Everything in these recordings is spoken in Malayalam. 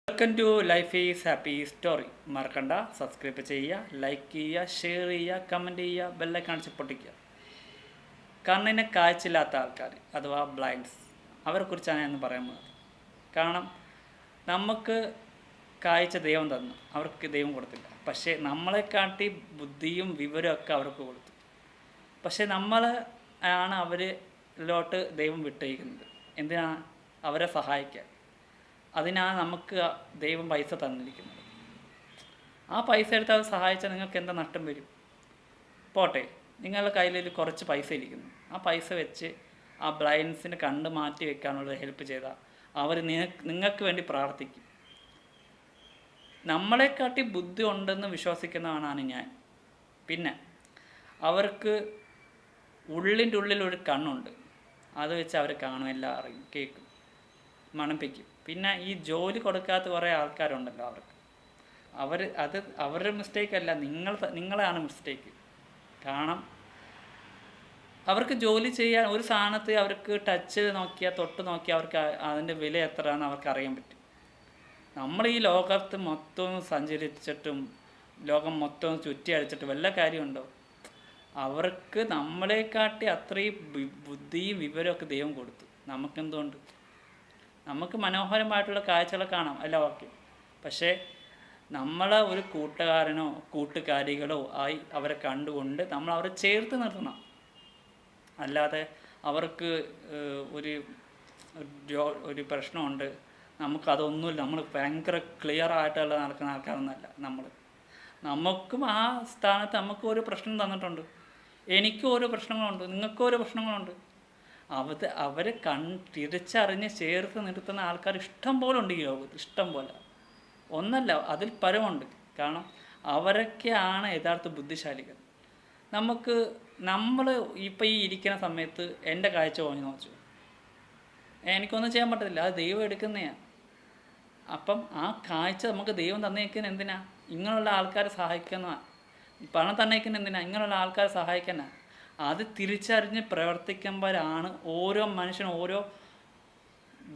Welcome to life is happy story. മറക്കണ്ട, സബ്സ്ക്രൈബ് ചെയ്യുക, ലൈക്ക് ചെയ്യുക, ഷെയർ ചെയ്യുക, കമൻറ്റ് ചെയ്യുക, ബെല്ലൈക്കൺ അടിച്ച് പൊട്ടിക്കുക. കണ്ണിന് കാഴ്ചയില്ലാത്ത ആൾക്കാർ അഥവാ ബ്ലൈൻഡ്സ്, അവരെക്കുറിച്ചാണ് ഞാൻ പറയാൻ പോകുന്നത്. കാരണം നമുക്ക് കാഴ്ച ദൈവം തന്നു, അവർക്ക് ദൈവം കൊടുത്തില്ല. പക്ഷേ നമ്മളെക്കാട്ടി ബുദ്ധിയും വിവരമൊക്കെ അവർക്ക് കൊടുത്തു. പക്ഷേ നമ്മൾ ആണ് അവരിലോട്ട് ദൈവം വിട്ടയക്കുന്നത്. എന്തിനാണ്? അവരെ സഹായിക്കാൻ. അതിനാണ് നമുക്ക് ദൈവം പൈസ തന്നിരിക്കുന്നത്. ആ പൈസ എടുത്ത് അത് സഹായിച്ചാൽ നിങ്ങൾക്ക് എന്താ നഷ്ടം വരും? പോട്ടെ, നിങ്ങളുടെ കയ്യിൽ കുറച്ച് പൈസ ഇരിക്കുന്നു. ആ പൈസ വെച്ച് ആ ബ്ലൈൻഡ്സിന് കണ്ട് മാറ്റി വെക്കാനുള്ള ഹെൽപ്പ് ചെയ്താൽ അവർ നിങ്ങൾക്ക് വേണ്ടി പ്രാർത്ഥിക്കും. നമ്മളെക്കാട്ടി ബുദ്ധി ഉണ്ടെന്ന് വിശ്വസിക്കുന്നവനാണ് ഞാൻ. പിന്നെ അവർക്ക് ഉള്ളിൻ്റെ ഉള്ളിൽ ഒരു കണ്ണുണ്ട്. അത് വെച്ച് അവർ കാണും, എല്ലാം അറിയും, കേൾക്കും, മണപ്പിക്കും. പിന്നെ ഈ ജോലി കൊടുക്കാത്ത കുറേ ആൾക്കാരുണ്ടല്ലോ, അത് അവരുടെ മിസ്റ്റേക്കല്ല, നിങ്ങളാണ് മിസ്റ്റേക്ക്. കാരണം അവർക്ക് ജോലി ചെയ്യാൻ ഒരു സാധനത്തെ അവർക്ക് ടച്ച് നോക്കിയാൽ, തൊട്ട് നോക്കിയാൽ അവർക്ക് അതിൻ്റെ വില എത്രയാണെന്ന് അവർക്ക് അറിയാൻ പറ്റും. നമ്മൾ ഈ ലോകത്ത് മൊത്തം സഞ്ചരിച്ചിട്ടും ലോകം മൊത്തം ചുറ്റി അടിച്ചിട്ട് വല്ല കാര്യമുണ്ടോ? അവർക്ക് നമ്മളെക്കാട്ടി അത്രയും ബുദ്ധിയും വിവരമൊക്കെ ദൈവം കൊടുത്തു. നമുക്കെന്തുകൊണ്ട്? നമുക്ക് മനോഹരമായിട്ടുള്ള കാഴ്ചകൾ കാണാം, അല്ല, ഓക്കെ. പക്ഷേ നമ്മളെ ഒരു കൂട്ടുകാരനോ കൂട്ടുകാരികളോ ആയി അവരെ കണ്ടുകൊണ്ട് നമ്മൾ അവരെ ചേർത്ത് നിർത്തണം. അല്ലാതെ അവർക്ക് ഒരു ഒരു പ്രശ്നമുണ്ട്, നമുക്കതൊന്നുമില്ല, നമ്മൾ ഭയങ്കര ക്ലിയർ ആയിട്ടുള്ള നടക്കുന്ന ആൾക്കാരൊന്നുമല്ല നമ്മൾ. നമുക്കും ആ സ്ഥാനത്ത് നമുക്ക് ഒരു പ്രശ്നം തന്നിട്ടുണ്ട്. എനിക്കും ഓരോ പ്രശ്നങ്ങളുണ്ട്, നിങ്ങൾക്കും ഓരോ പ്രശ്നങ്ങളുണ്ട്. അവരെ തിരിച്ചറിഞ്ഞ് ചേർത്ത് നിർത്തുന്ന ആൾക്കാർ ഇഷ്ടം പോലെ ഉണ്ട് ഈ ലോകത്ത്, ഇഷ്ടം പോലെ. ഒന്നല്ല, അതിൽ പരമുണ്ട്. കാരണം അവരൊക്കെയാണ് യഥാർത്ഥ ബുദ്ധിശാലികൾ. നമ്മൾ ഇപ്പം ഈ ഇരിക്കുന്ന സമയത്ത് എൻ്റെ കാഴ്ച പോയി നോച്ചു, എനിക്കൊന്നും ചെയ്യാൻ പറ്റത്തില്ല, അത് ദൈവം എടുക്കുന്നതാണ്. അപ്പം ആ കാഴ്ച നമുക്ക് ദൈവം തന്നേക്കുന്ന എന്തിനാ? ഇങ്ങനെയുള്ള ആൾക്കാരെ സഹായിക്കുന്ന. പണം തന്നേക്കുന്ന എന്തിനാ? ഇങ്ങനെയുള്ള ആൾക്കാരെ സഹായിക്കാനാണ്. അത് തിരിച്ചറിഞ്ഞ് പ്രവർത്തിക്കുമ്പോഴാണ് ഓരോ മനുഷ്യനും ഓരോ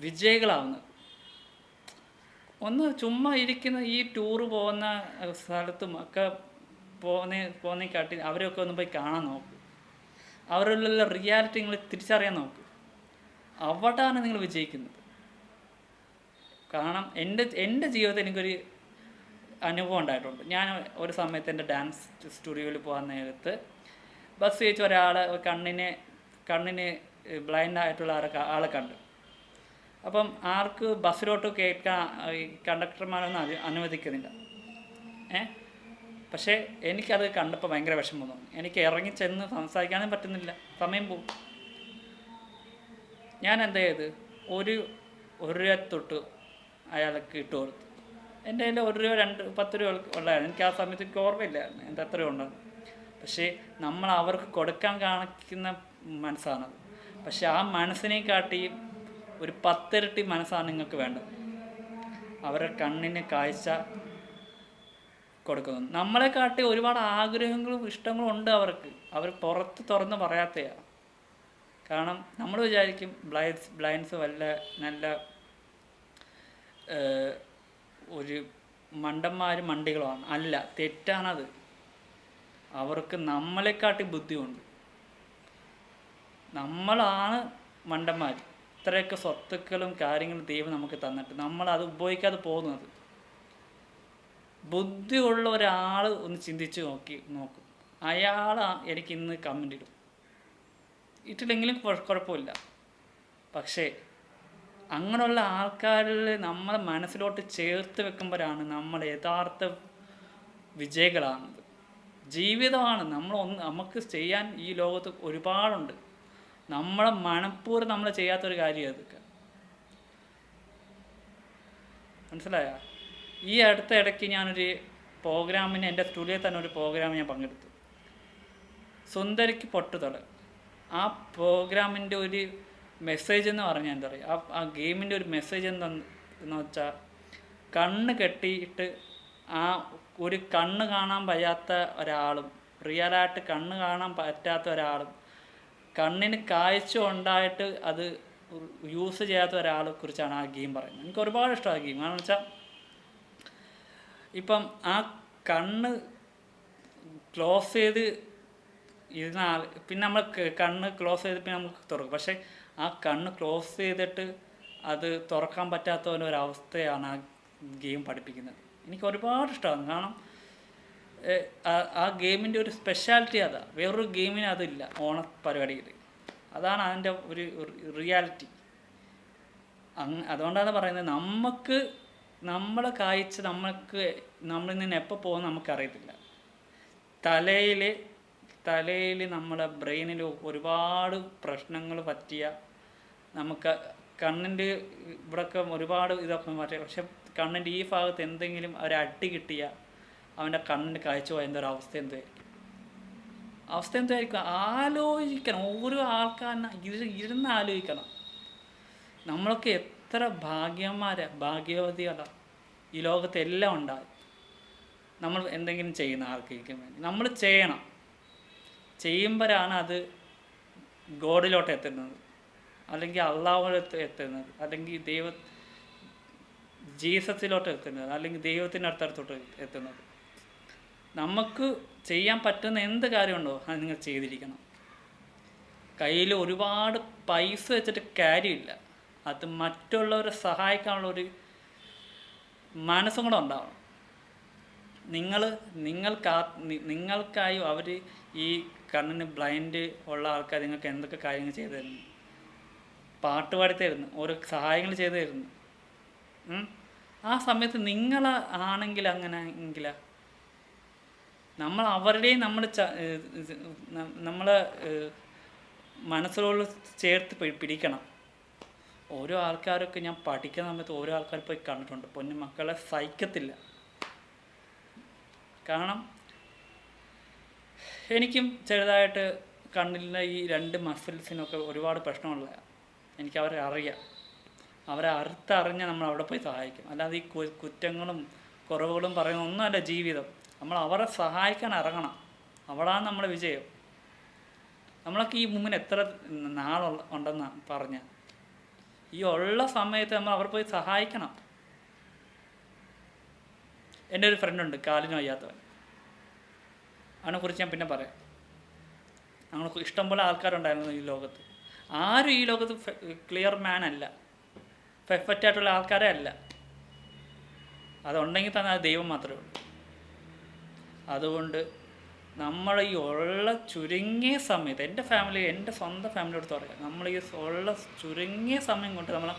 വിജയികളാവുന്നത്. ഒന്ന് ചുമ്മാ ഇരിക്കുന്ന ഈ ടൂറ് പോകുന്ന സ്ഥലത്തും ഒക്കെ പോകുന്നേക്കാട്ടി അവരൊക്കെ ഒന്ന് പോയി കാണാൻ നോക്ക്. അവരുടെ റിയാലിറ്റി നിങ്ങൾ തിരിച്ചറിയാൻ നോക്ക്. അവിടെയാണ് നിങ്ങൾ വിജയിക്കുന്നത്. കാരണം എൻ്റെ ജീവിതത്തിൽ എനിക്കൊരു അനുഭവം ഉണ്ടായിട്ടുണ്ട്. ഞാൻ ഒരു സമയത്ത് എൻ്റെ ഡാൻസ് സ്റ്റുഡിയോയിൽ പോകാൻ നേരത്ത് ബസ് വെച്ച് കണ്ണിന് ബ്ലൈൻഡ് ആയിട്ടുള്ള ആളെ കണ്ടു. അപ്പം ആർക്ക് ബസ്സിലോട്ട് കേൾക്കാൻ ഈ കണ്ടക്ടർമാരൊന്നും അനുവദിക്കുന്നില്ല. പക്ഷേ എനിക്കത് കണ്ടപ്പോൾ ഭയങ്കര വിഷമം തോന്നി. എനിക്ക് ഇറങ്ങിച്ചെന്ന് സംസാരിക്കാനും പറ്റുന്നില്ല, സമയം പോകും. ഞാൻ എന്താ ചെയ്ത്, ഒരു രൂപ തൊട്ട് അയാൾക്ക് ഇട്ട് കൊടുത്തു. എൻ്റെ കയ്യിൽ 1 രൂപ 10 രൂപ ഉള്ളതായിരുന്നു. എനിക്ക് ആ സമയത്ത് എനിക്ക് ഓർമ്മയില്ലായിരുന്നു എന്താ എത്രയോ ഉണ്ടെന്ന്. പക്ഷേ നമ്മൾ അവർക്ക് കൊടുക്കാൻ കാണിക്കുന്ന മനസ്സാണത്. പക്ഷെ ആ മനസ്സിനെ കാട്ടി ഒരു 10 ഇരട്ടി മനസ്സാണ് നിങ്ങൾക്ക് വേണ്ടത്. അവരുടെ കണ്ണിന് കാഴ്ച കൊടുക്കുന്നു. നമ്മളെ കാട്ടി ഒരുപാട് ആഗ്രഹങ്ങളും ഇഷ്ടങ്ങളും ഉണ്ട് അവർക്ക്. അവർ പുറത്ത് തുറന്ന് പറയാത്തയാണ്. കാരണം നമ്മൾ വിചാരിക്കും ബ്ലൈൻഡ്സ് വല്ല നല്ല ഒരു മണ്ടികളുമാണ്. അല്ല, തെറ്റാണത്. അവർക്ക് നമ്മളെക്കാട്ടി ബുദ്ധിയുണ്ട്. നമ്മളാണ് മണ്ടന്മാർ. ഇത്രയൊക്കെ സ്വത്തുക്കളും കാര്യങ്ങളും ദൈവം നമുക്ക് തന്നിട്ട് നമ്മളത് ഉപയോഗിക്കാതെ പോകുന്നത്. ബുദ്ധിയുള്ള ഒരാൾ ഒന്ന് ചിന്തിച്ച് നോക്കും, അയാൾ എനിക്ക് ഇന്ന് കമൻ്റ് ഇടും, ഇട്ടില്ലെങ്കിലും കുഴപ്പമില്ല. പക്ഷേ അങ്ങനെയുള്ള ആൾക്കാരിൽ നമ്മളെ മനസ്സിലോട്ട് ചേർത്ത് വെക്കുമ്പോഴാണ് നമ്മൾ യഥാർത്ഥ വിജയികളാണത്. ജീവിതമാണ് നമുക്ക് ചെയ്യാൻ ഈ ലോകത്ത് ഒരുപാടുണ്ട്. നമ്മളെ മനഃപൂർവ്വം നമ്മൾ ചെയ്യാത്തൊരു കാര്യം അതൊക്കെ. മനസ്സിലായോ? ഈ അടുത്ത ഇടയ്ക്ക് ഞാനൊരു പ്രോഗ്രാമിന്, എൻ്റെ സ്റ്റുഡിയോയിൽ തന്നെ ഒരു പ്രോഗ്രാം ഞാൻ പങ്കെടുത്തു. സുന്ദരിക്ക് പൊട്ടുതൊട. ആ പ്രോഗ്രാമിൻ്റെ ഒരു മെസ്സേജ് എന്ന് പറഞ്ഞാൽ എന്താ പറയുക, ആ ഗെയിമിൻ്റെ ഒരു മെസ്സേജ് എന്ന് വെച്ചാൽ, കണ്ണ് കെട്ടിയിട്ട് ഒരു കണ്ണ് കാണാൻ പറ്റാത്ത ഒരാളും, റിയലായിട്ട് കണ്ണ് കാണാൻ പറ്റാത്ത ഒരാളും, കണ്ണിന് കാഴ്ച ഉണ്ടായിട്ട് അത് യൂസ് ചെയ്യാത്ത ഒരാളെ കുറിച്ചാണ് ആ ഗെയിം പറയുന്നത്. എനിക്ക് ഒരുപാട് ഇഷ്ടമാണ് ആ ഗെയിം. കാരണം വെച്ചാൽ ഇപ്പം ആ കണ്ണ് ക്ലോസ് ചെയ്ത് ഇരുന്ന ആൾ പിന്നെ നമ്മൾ കണ്ണ് ക്ലോസ് ചെയ്ത് പിന്നെ നമുക്ക് തുറക്കും. പക്ഷേ ആ കണ്ണ് ക്ലോസ് ചെയ്തിട്ട് അത് തുറക്കാൻ പറ്റാത്ത ഒരവസ്ഥയാണ് ആ ഗെയിം പഠിപ്പിക്കുന്നത്. എനിക്ക് ഒരുപാട് ഇഷ്ടമാണ്. കാരണം ആ ഗെയിമിൻ്റെ ഒരു സ്പെഷ്യാലിറ്റി അതാണ്. വേറൊരു ഗെയിമിന് അതില്ല പരിപാടിയിൽ. അതാണ് അതിൻ്റെ ഒരു റിയാലിറ്റി. അതുകൊണ്ടാണ് പറയുന്നത്, നമ്മളെ കാഴ്ച നമ്മളിൽ നിന്ന് എപ്പോൾ പോകുമെന്ന് നമുക്കറിയത്തില്ല. തലയിൽ നമ്മളെ ബ്രെയിനിൽ ഒരുപാട് പ്രശ്നങ്ങൾ പറ്റിയ, നമുക്ക് കണ്ണിൻ്റെ ഇവിടെയൊക്കെ ഒരുപാട് ഇതൊക്കെ മാറ്റിയ, പക്ഷെ കണ്ണിൻ്റെ ഈ ഭാഗത്ത് എന്തെങ്കിലും ഒരടി കിട്ടിയ അവൻ്റെ കണ്ണിന് കാഴ്ച പോയ അവസ്ഥ എന്തായിരിക്കും ആലോചിക്കണം. ഓരോ ആൾക്കാരനെ ഇരുന്ന് ആലോചിക്കണം. നമ്മളൊക്കെ എത്ര ഭാഗ്യവതികളാണ്. ഈ ലോകത്ത് എല്ലാം ഉണ്ടാകും. നമ്മൾ എന്തെങ്കിലും ചെയ്യുന്ന ആൾക്കാർക്ക് വേണ്ടി നമ്മൾ ചെയ്യുമ്പോഴാണ് അത് ഗോഡിലോട്ട് എത്തുന്നത്, അല്ലെങ്കിൽ അള്ളാഹുവിലോട്ട് എത്തുന്നത്, അല്ലെങ്കിൽ ജീസസിലോട്ട് എത്തുന്നത്, അല്ലെങ്കിൽ ദൈവത്തിൻ്റെ അടുത്തടുത്തോട്ട് എത്തുന്നത്. നമുക്ക് ചെയ്യാൻ പറ്റുന്ന എന്ത് കാര്യമുണ്ടോ അത് നിങ്ങൾ ചെയ്തിരിക്കണം. കയ്യിൽ ഒരുപാട് പൈസ വെച്ചിട്ട് കാര്യമില്ല. അത് മറ്റുള്ളവരെ സഹായിക്കാനുള്ളൊരു മനസ്സും കൂടെ ഉണ്ടാവണം. നിങ്ങൾക്കായി അവർ ഈ കണ്ണിന് ബ്ലൈൻഡ് ഉള്ള ആൾക്കാർ നിങ്ങൾക്ക് എന്തൊക്കെ കാര്യങ്ങൾ ചെയ്തു തരുന്നു, പാട്ട് പാടി തരുന്നു, ഓരോ സഹായങ്ങൾ ചെയ്തു തരുന്നു. ആ സമയത്ത് ആണെങ്കിൽ അങ്ങനെ നമ്മൾ അവരുടെയും നമ്മളെ മനസ്സിലോട് ചേർത്ത് പിടിക്കണം. ഓരോ ആൾക്കാരൊക്കെ ഞാൻ പഠിക്കുന്ന സമയത്ത് ഓരോ ആൾക്കാർ പോയി കണ്ടിട്ടുണ്ട്. പൊന്നു മക്കളെ സഹിക്കത്തില്ല. കാരണം എനിക്കും ചെറുതായിട്ട് കണ്ണിലെ ഈ 2 മസിൽസിനൊക്കെ ഒരുപാട് പ്രശ്നമുള്ളതാണ്. എനിക്കവരെ അറിയാം. അവരെ അറിഞ്ഞാൽ നമ്മൾ അവിടെ പോയി സഹായിക്കും. അല്ലാതെ ഈ കുറ്റങ്ങളും കുറവുകളും പറയുന്ന ഒന്നുമല്ല ജീവിതം. നമ്മൾ അവരെ സഹായിക്കാൻ ഇറങ്ങണം. അവിടാണ് നമ്മുടെ വിജയം. നമ്മളൊക്കെ ഈ മുമ്പിന് എത്ര നാളുണ്ടെന്ന് പറഞ്ഞ ഈ ഉള്ള സമയത്ത് നമ്മൾ അവർ പോയി സഹായിക്കണം. എൻ്റെ ഒരു ഫ്രണ്ടുണ്ട്, കാലിന് വയ്യാത്തവൻ. അവനെക്കുറിച്ച് ഞാൻ പിന്നെ പറയാം. ഞങ്ങൾക്ക് ഇഷ്ടംപോലെ ആൾക്കാരുണ്ടായിരുന്നു ഈ ലോകത്ത്. ആരും ഈ ലോകത്ത് ക്ലിയർ മാൻ അല്ല, പെർഫെക്റ്റ് ആയിട്ടുള്ള ആൾക്കാരെ അല്ല. അതുണ്ടെങ്കിൽ തന്നെ അത് ദൈവം മാത്രമേ ഉള്ളൂ. അതുകൊണ്ട് നമ്മൾ ഈ ഉള്ള ചുരുങ്ങിയ സമയത്ത്, എൻ്റെ സ്വന്തം ഫാമിലിയോട് പറയാം, നമ്മൾ ഈ ഉള്ള ചുരുങ്ങിയ സമയം കൊണ്ട് നമ്മൾ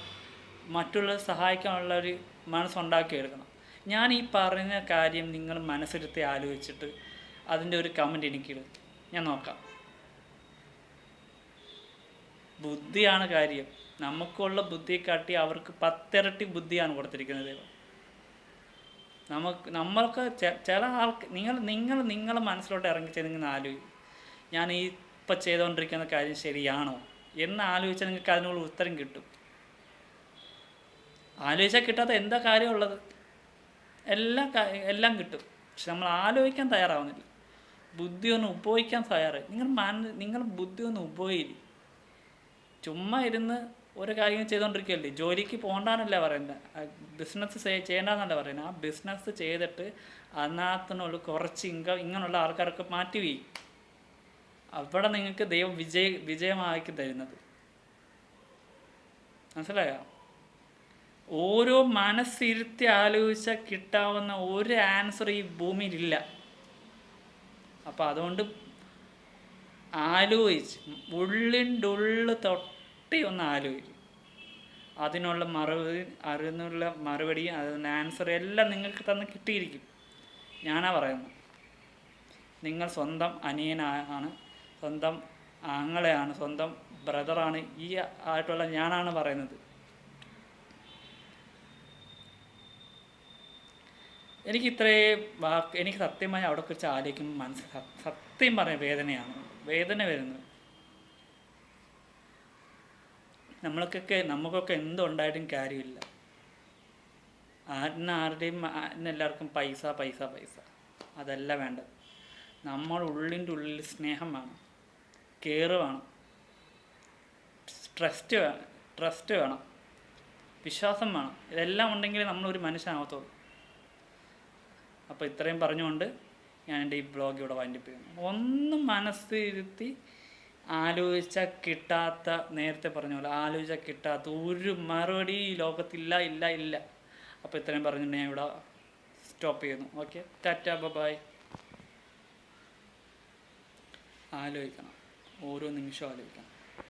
മറ്റുള്ളവരെ സഹായിക്കാനുള്ള ഒരു മനസ്സുണ്ടാക്കിയെടുക്കണം. ഞാൻ ഈ പറഞ്ഞ കാര്യം നിങ്ങൾ മനസ്സിരുത്തി ആലോചിച്ചിട്ട് അതിൻ്റെ ഒരു കമൻറ്റ് എനിക്കിടും, ഞാൻ നോക്കാം. ബുദ്ധിയാണ് കാര്യം. നമുക്കുള്ള ബുദ്ധിയെ കാട്ടി അവർക്ക് 10 ഇരട്ടി ബുദ്ധിയാണ് കൊടുത്തിരിക്കുന്നത് ദൈവം. നമ്മൾക്ക് ചില നിങ്ങളെ മനസ്സിലോട്ട് ഇറങ്ങിച്ച് നിങ്ങൾ ആലോചിക്കും, ഞാൻ ഇപ്പം ചെയ്തുകൊണ്ടിരിക്കുന്ന കാര്യം ശരിയാണോ എന്ന് ആലോചിച്ചാൽ നിങ്ങൾക്ക് അതിനുള്ള ഉത്തരം കിട്ടും. ആലോചിച്ചാൽ കിട്ടാത്ത എന്താ കാര്യമുള്ളത്? എല്ലാം കിട്ടും. പക്ഷെ നമ്മൾ ആലോചിക്കാൻ തയ്യാറാവുന്നില്ല. ബുദ്ധി ഒന്ന് ഉപയോഗിക്കാൻ തയ്യാറായി. നിങ്ങൾ ബുദ്ധി ഒന്ന് ഉപയോഗിക്കും. ചുമ്മാ ഇരുന്ന് ഒരു കാര്യം ചെയ്തുകൊണ്ടിരിക്കുകയല്ലേ. ജോലിക്ക് പോകണ്ടെന്നല്ല പറയുന്നത്, ബിസിനസ് ചെയ്യേണ്ടെന്നല്ല പറയുന്നത്. ആ ബിസിനസ് ചെയ്തിട്ട് അതിനകത്തിനുള്ള കുറച്ച് ഇങ്ങനെയുള്ള ആൾക്കാരൊക്കെ മാറ്റി വയ്ക്കും. അവിടെ നിങ്ങൾക്ക് ദൈവം വിജയമാക്കി തരുന്നത്. മനസ്സിലായോ? ഓരോ മനസ്സിരുത്തി ആലോചിച്ചാൽ കിട്ടാവുന്ന ഒരു ആൻസർ ഈ ഭൂമിയിലില്ല. അപ്പം അതുകൊണ്ട് ആലോചിച്ച് ഉള്ളിൻ്റെ ഉള്ളു തൊട്ടി ഒന്ന് ആലോചിക്കും. അതിനുള്ള മറുപടി അതിന് ആൻസർ എല്ലാം നിങ്ങൾക്ക് തന്നെ കിട്ടിയിരിക്കും. ഞാനാ പറയുന്നത്. നിങ്ങൾ സ്വന്തം അനിയനാണ്, സ്വന്തം ആങ്ങളെയാണ്, സ്വന്തം ബ്രദറാണ്, ഈ ആയിട്ടുള്ള ഞാനാണ് പറയുന്നത്. എനിക്ക് സത്യമായി അവിടെ കുറിച്ച് ആലോചിക്കുമ്പോൾ സത്യം പറഞ്ഞ വേദന വരുന്നത്. നമുക്കൊക്കെ എന്തുണ്ടായിട്ടും കാര്യമില്ല. എല്ലാവർക്കും പൈസ അതല്ല വേണ്ടത്. നമ്മുടെ ഉള്ളിൻ്റെ ഉള്ളിൽ സ്നേഹം വേണം, കെയർ വേണം, ട്രസ്റ്റ് വേണം, വിശ്വാസം വേണം. ഇതെല്ലാം ഉണ്ടെങ്കിൽ നമ്മളൊരു മനുഷ്യനാവത്തുള്ളൂ. അപ്പോൾ ഇത്രയും പറഞ്ഞുകൊണ്ട് ഞാൻ എൻ്റെ ഈ ബ്ലോഗ് ഇവിടെ വൈൻഡപ്പ് ചെയ്യുന്നു. ഒന്നും മനസ്സിരുത്തി ആലോചിച്ചാൽ കിട്ടാത്ത, നേരത്തെ പറഞ്ഞ പോലെ ആലോചിച്ചാൽ കിട്ടാത്ത ഒരു മറുപടി ഈ ലോകത്തില്ല, ഇല്ല ഇല്ല. അപ്പോൾ ഇത്രയും പറഞ്ഞിട്ട് ഞാൻ ഇവിടെ സ്റ്റോപ്പ് ചെയ്യുന്നു. Okay, tata, bye. ആലോചിക്കണം, ഓരോ നിമിഷവും ആലോചിക്കണം.